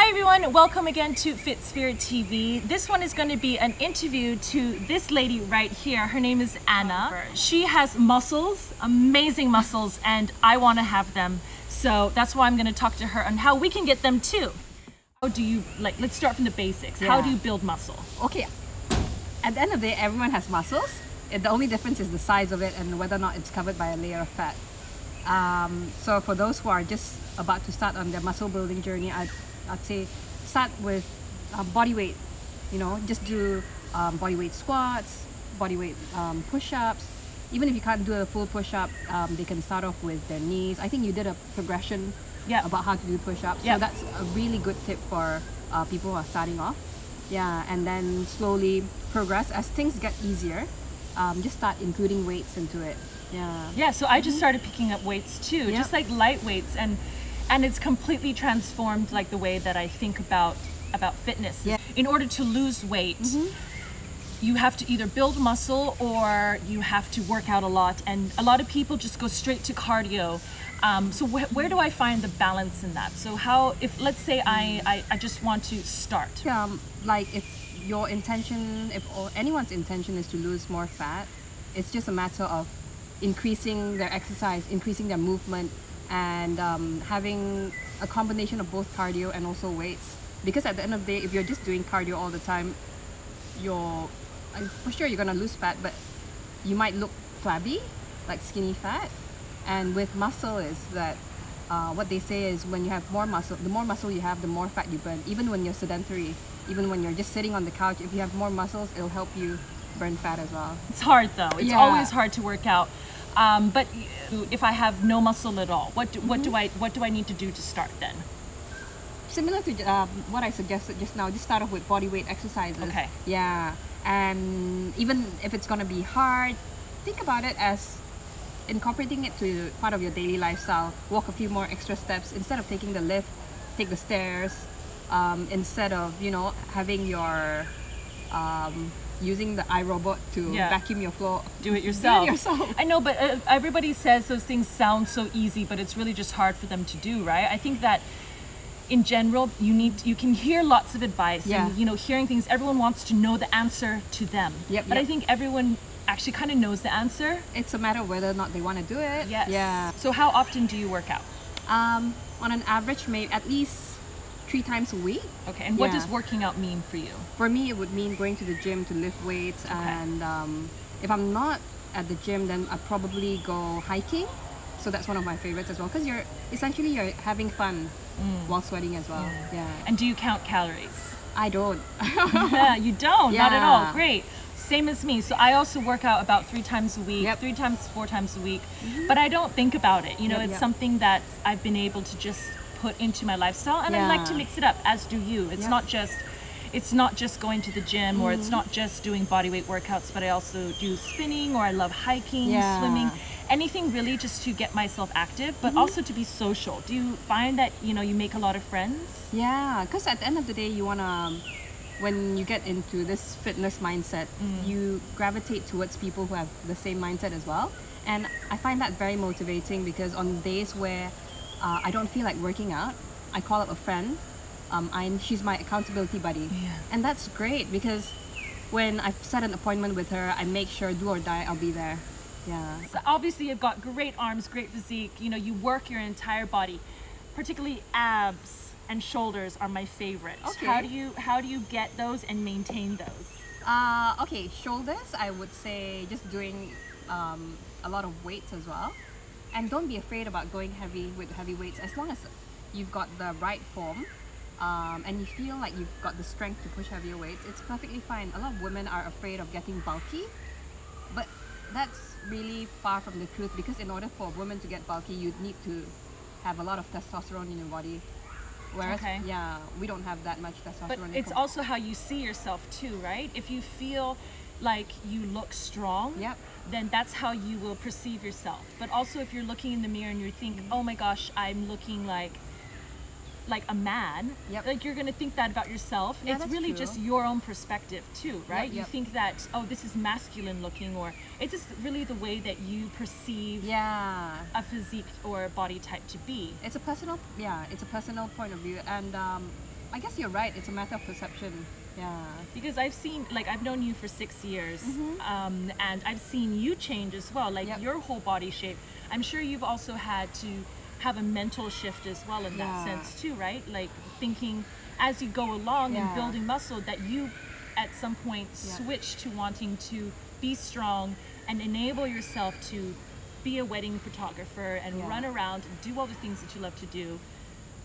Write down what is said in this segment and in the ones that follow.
Hi everyone, welcome again to FitSphere TV. This one is going to be an interview to this lady right here. Her name is Anna. She has muscles, amazing muscles, and I want to have them. So that's why I'm going to talk to her on how we can get them too. How do you, let's start from the basics. How do you build muscle? Okay, at the end of the day, everyone has muscles. The only difference is the size of it and whether or not it's covered by a layer of fat. So for those who are just about to start on their muscle building journey, I'd say start with body weight. You know, just do body weight squats, body weight push-ups. Even if you can't do a full push-up, they can start off with their knees. I think you did a progression about how to do push-ups. So that's a really good tip for people who are starting off. Yeah, and then slowly progress as things get easier. Just start including weights into it. Yeah, so I just started picking up weights too, just like light weights, and it's completely transformed like the way that I think about fitness. In order to lose weight, you have to either build muscle or you have to work out a lot, and a lot of people just go straight to cardio. So where do I find the balance in that? So how, if let's say I just want to start, like if your intention, or anyone's intention is to lose more fat, it's just a matter of increasing their exercise, increasing their movement, and having a combination of both cardio and also weights. Because at the end of the day, if you're just doing cardio all the time, for sure you're gonna lose fat, but you might look flabby, like skinny fat. And with muscle is that what they say is when you have more muscle, the more muscle you have, the more fat you burn. Even when you're sedentary, even when you're just sitting on the couch, if you have more muscles, it'll help you burn fat as well. It's hard though. It's always hard to work out. But if I have no muscle at all, what do I need to do to start then? Similar to what I suggested just now, just start off with body weight exercises. Okay. Yeah, and even if it's gonna be hard, think about it as incorporating it to part of your daily lifestyle. Walk a few more extra steps instead of taking the lift, take the stairs. Instead of having your using the iRobot to vacuum your floor. Do it yourself. Do it yourself. I know, but everybody says those things sound so easy, but it's really just hard for them to do, right? I think that in general, you can hear lots of advice, and hearing things, everyone wants to know the answer to them. But I think everyone actually kind of knows the answer. It's a matter of whether or not they want to do it. Yes. Yeah. So how often do you work out? On an average, maybe at least 3 times a week. Okay, and what does working out mean for you? For me, it would mean going to the gym to lift weights, and if I'm not at the gym, then I'd probably go hiking. So that's one of my favorites as well, because you're having fun while sweating as well. Yeah. And do you count calories? I don't. You don't? Not at all. Great. Same as me. So I also work out about 3 times a week, 4 times a week, but I don't think about it. It's something that I've been able to just put into my lifestyle, and I like to mix it up, as do you. It's not just going to the gym, or it's not just doing body weight workouts, but I also do spinning, or I love hiking, swimming, anything really just to get myself active, but also to be social. Do you find that you make a lot of friends? Yeah, because at the end of the day, you wanna, when you get into this fitness mindset, you gravitate towards people who have the same mindset as well. And I find that very motivating, because on days where I don't feel like working out, I call up a friend. She's my accountability buddy. And that's great, because when I've set an appointment with her, I make sure, do or die, I'll be there. So obviously you've got great arms, great physique, you work your entire body, particularly abs and shoulders are my favorite. How do you get those and maintain those? Okay, shoulders, I would say just doing a lot of weights as well. And don't be afraid about going heavy with heavy weights, as long as you've got the right form and you feel like you've got the strength to push heavier weights. It's perfectly fine. A lot of women are afraid of getting bulky, but that's really far from the truth, because in order for a woman to get bulky, you need to have a lot of testosterone in your body. Whereas, we don't have that much testosterone. But it's also how you see yourself too, right? If you feel like you look strong, then that's how you will perceive yourself. But also if you're looking in the mirror and you think, oh my gosh, I'm looking like a man, like you're gonna think that about yourself. It's really just your own perspective too, right? You think that, oh, this is masculine looking, or it's just really the way that you perceive a physique or body type to be. It's a personal point of view, and I guess you're right. It's a matter of perception. Yeah. Because I've seen, like, I've known you for 6 years, and I've seen you change as well, like your whole body shape. I'm sure you've also had to have a mental shift as well in that sense too, right? Like thinking as you go along and building muscle that you at some point switch to wanting to be strong and enable yourself to be a wedding photographer and run around and do all the things that you love to do,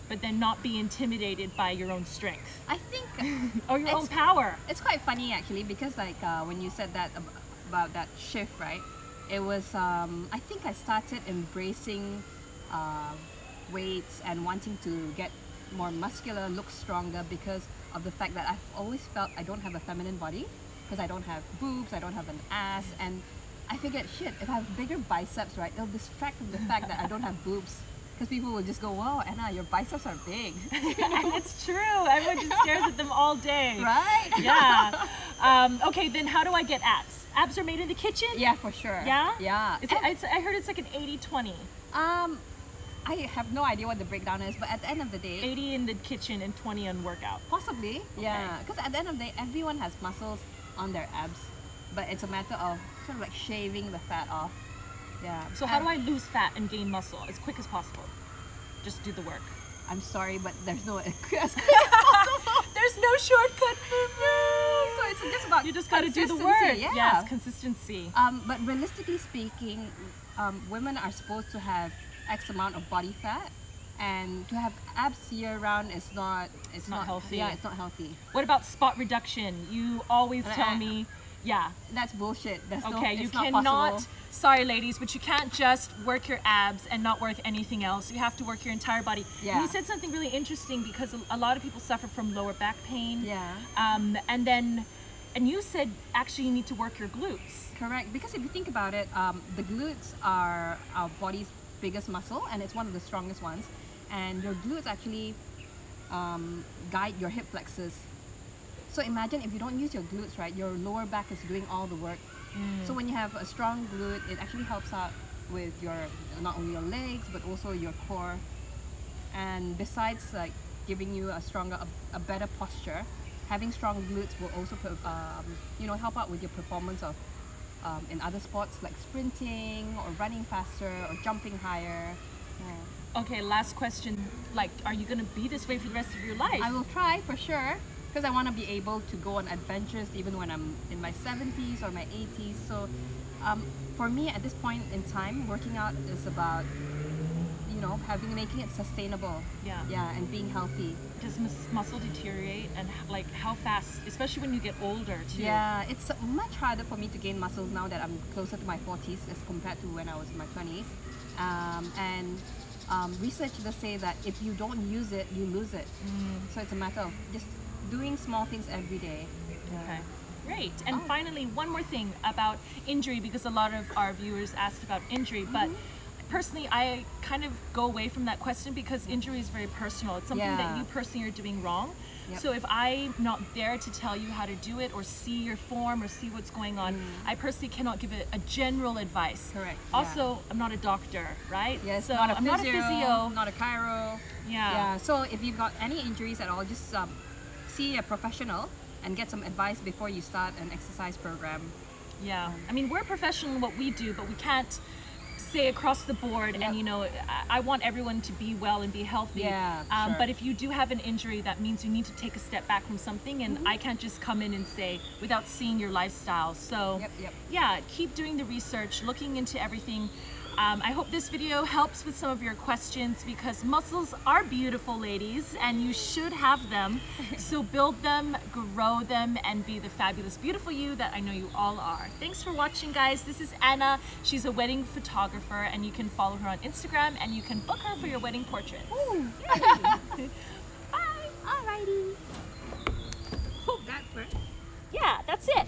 but then not be intimidated by your own strength. I think or your own power. It's quite funny actually, because like when you said that about that shift, right? It was I think I started embracing weights and wanting to get more muscular, look stronger, because of the fact that I've always felt I don't have a feminine body, because I don't have boobs, I don't have an ass, and I figured, shit, if I have bigger biceps, right, it'll distract from the fact that I don't have boobs. Because people will just go, wow, Anna, your biceps are big. And it's true. Everyone just stares at them all day. Right? Yeah. Okay, then how do I get abs? Abs are made in the kitchen? Yeah, for sure. Yeah? Yeah. I heard it's like an 80-20. I have no idea what the breakdown is, but at the end of the day... 80 in the kitchen and 20 on workout. Possibly, yeah. Because at the end of the day, everyone has muscles on their abs, but it's a matter of sort of like shaving the fat off. Yeah. So how do I lose fat and gain muscle as quick as possible? Just do the work. I'm sorry, but there's no as quick as possible. There's no shortcut. So it's just about you just got to do the work. Yeah. Yes, consistency. But realistically speaking, women are supposed to have X amount of body fat, and to have abs year round is not. It's not healthy. Yeah, it's not healthy. What about spot reduction? You always tell me. Yeah. That's bullshit. You cannot, sorry ladies, but you can't just work your abs and not work anything else. You have to work your entire body. Yeah. And you said something really interesting, because a lot of people suffer from lower back pain. Yeah. And you said actually you need to work your glutes. Correct. Because if you think about it, the glutes are our body's biggest muscle, and it's one of the strongest ones. And your glutes actually guide your hip flexors. So imagine if you don't use your glutes, right, your lower back is doing all the work. So when you have a strong glute, it actually helps out with your, not only your legs, but also your core. And besides like giving you a better posture, having strong glutes will also, help out with your performance of in other sports like sprinting or running faster or jumping higher. Yeah. Okay, last question. Like, are you going to be this way for the rest of your life? I will try for sure. Because I want to be able to go on adventures even when I'm in my 70s or my 80s. So for me at this point in time, working out is about, making it sustainable. Yeah. Yeah, and being healthy. Does muscle deteriorate, and like how fast, especially when you get older too? Yeah, it's much harder for me to gain muscles now that I'm closer to my 40s as compared to when I was in my 20s. Research does say that if you don't use it, you lose it. So it's a matter of just doing small things every day. Yeah. Okay, great. And finally, one more thing about injury, because a lot of our viewers asked about injury, but personally, I kind of go away from that question, because injury is very personal. It's something that you personally are doing wrong. So if I'm not there to tell you how to do it, or see your form, or see what's going on, I personally cannot give it a general advice. Correct. Also, I'm not a doctor, right? Yes, so not a I'm not a physio, not a chiro. Yeah. So if you've got any injuries at all, just see a professional and get some advice before you start an exercise program. Yeah. I mean, we're professional in what we do, but we can't say across the board, and I want everyone to be well and be healthy. Yeah, but if you do have an injury, that means you need to take a step back from something, and I can't just come in and say without seeing your lifestyle. So yeah, keep doing the research, looking into everything. I hope this video helps with some of your questions, because muscles are beautiful, ladies, and you should have them. So build them, grow them, and be the fabulous, beautiful you that I know you all are. Thanks for watching, guys. This is Anna. She's a wedding photographer, and you can follow her on Instagram, and you can book her for your wedding portraits. Bye. Alrighty. Hope that worked. Yeah, that's it.